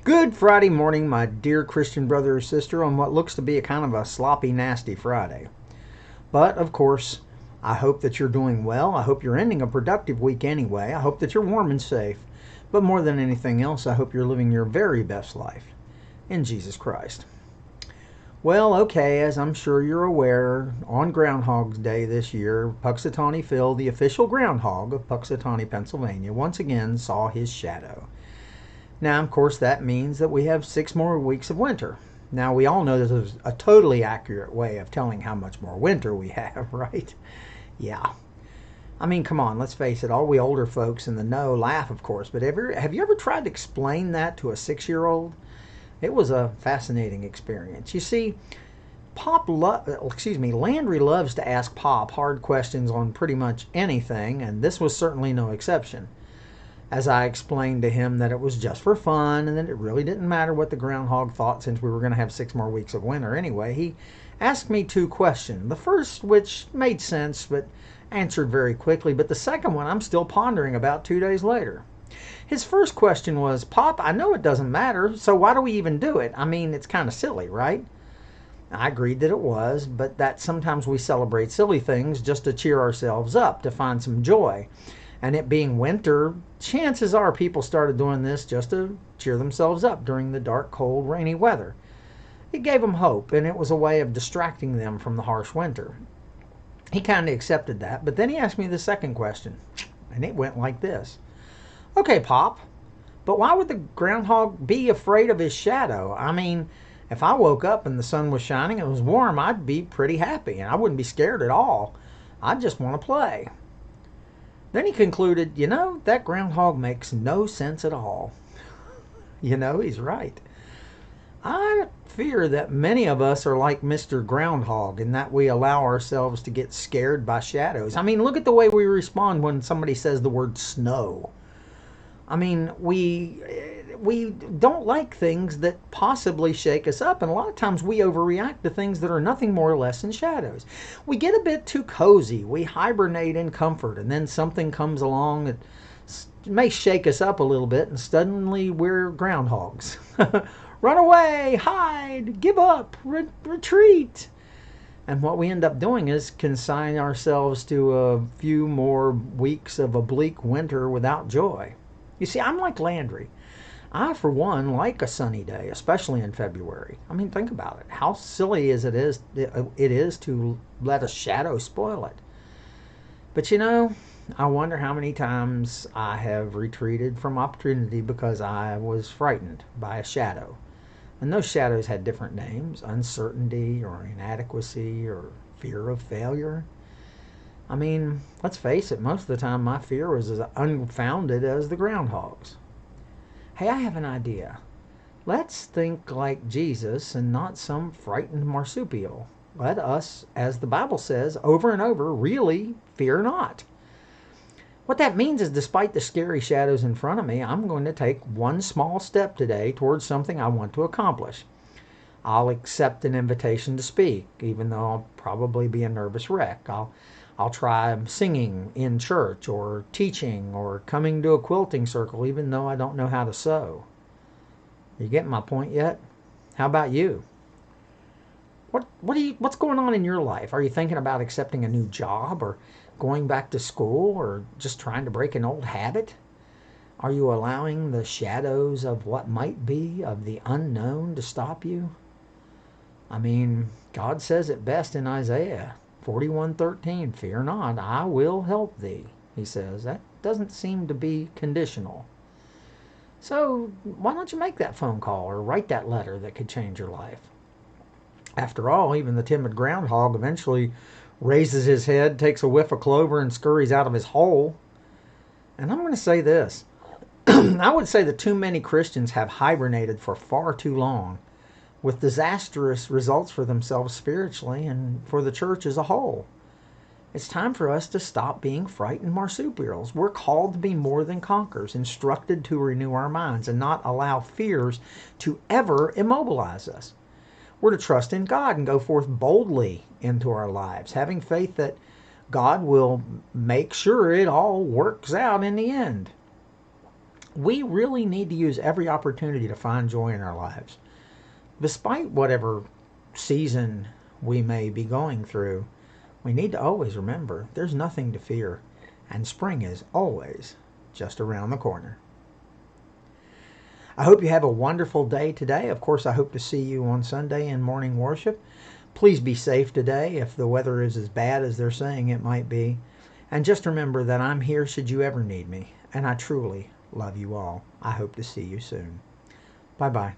Good Friday morning, my dear Christian brother or sister, on what looks to be a kind of a sloppy, nasty Friday. But, of course, I hope that you're doing well. I hope you're ending a productive week anyway. I hope that you're warm and safe. But more than anything else, I hope you're living your very best life in Jesus Christ. Well, okay, as I'm sure you're aware, on Groundhog's Day this year, Puxatawney Phil, the official groundhog of Puxatawney, Pennsylvania, once again saw his shadow. Now, of course, that means that we have 6 more weeks of winter. Now, we all know there's a totally accurate way of telling how much more winter we have, right? Yeah. I mean, come on, let's face it, all we older folks in the know laugh, of course, but have you ever tried to explain that to a 6-year-old? It was a fascinating experience. You see, Landry loves to ask Pop hard questions on pretty much anything, and this was certainly no exception. As I explained to him that it was just for fun and that it really didn't matter what the groundhog thought since we were going to have 6 more weeks of winter anyway, he asked me 2 questions. The first, which made sense but answered very quickly, but the second one I'm still pondering about 2 days later. His first question was, "Pop, I know it doesn't matter, so why do we even do it? I mean, it's kind of silly, right?" I agreed that it was, but that sometimes we celebrate silly things just to cheer ourselves up, to find some joy. And it being winter, chances are people started doing this just to cheer themselves up during the dark, cold, rainy weather. It gave them hope, and it was a way of distracting them from the harsh winter. He kind of accepted that, but then he asked me the second question, and it went like this. "Okay, Pop, but why would the groundhog be afraid of his shadow? I mean, if I woke up and the sun was shining and it was warm, I'd be pretty happy, and I wouldn't be scared at all. I'd just want to play." Then he concluded, that groundhog makes no sense at all. He's right. I fear that many of us are like Mr. Groundhog in that we allow ourselves to get scared by shadows. I mean, look at the way we respond when somebody says the word snow. I mean, we don't like things that possibly shake us up, and a lot of times we overreact to things that are nothing more or less than shadows. We get a bit too cozy. We hibernate in comfort, and then something comes along that may shake us up a little bit, and suddenly we're groundhogs. Run away, hide, give up, retreat. And what we end up doing is consign ourselves to a few more weeks of a bleak winter without joy. You see, I'm like Landry. I, for one, like a sunny day, especially in February. I mean, think about it. How silly it is to let a shadow spoil it. But I wonder how many times I have retreated from opportunity because I was frightened by a shadow. And those shadows had different names: uncertainty or inadequacy or fear of failure. I mean, let's face it, most of the time my fear was as unfounded as the groundhog's. Hey, I have an idea. Let's think like Jesus and not some frightened marsupial. Let us, as the Bible says over and over, really fear not. What that means is, despite the scary shadows in front of me, I'm going to take one small step today towards something I want to accomplish. I'll accept an invitation to speak, even though I'll probably be a nervous wreck. I'll try singing in church or teaching or coming to a quilting circle, even though I don't know how to sew. You getting my point yet? How about you? What's going on in your life? Are you thinking about accepting a new job or going back to school or just trying to break an old habit? Are you allowing the shadows of what might be, of the unknown, to stop you? I mean, God says it best in Isaiah 41:13, "Fear not, I will help thee," he says. That doesn't seem to be conditional. So why don't you make that phone call or write that letter that could change your life? After all, even the timid groundhog eventually raises his head, takes a whiff of clover, and scurries out of his hole. And I'm going to say this. I would say that too many Christians have hibernated for far too long, with disastrous results for themselves spiritually and for the church as a whole. It's time for us to stop being frightened marsupials. We're called to be more than conquerors, instructed to renew our minds and not allow fears to ever immobilize us. We're to trust in God and go forth boldly into our lives, having faith that God will make sure it all works out in the end. We really need to use every opportunity to find joy in our lives. Despite whatever season we may be going through, we need to always remember there's nothing to fear, and spring is always just around the corner. I hope you have a wonderful day today. Of course, I hope to see you on Sunday in morning worship. Please be safe today if the weather is as bad as they're saying it might be. And just remember that I'm here should you ever need me, and I truly love you all. I hope to see you soon. Bye-bye.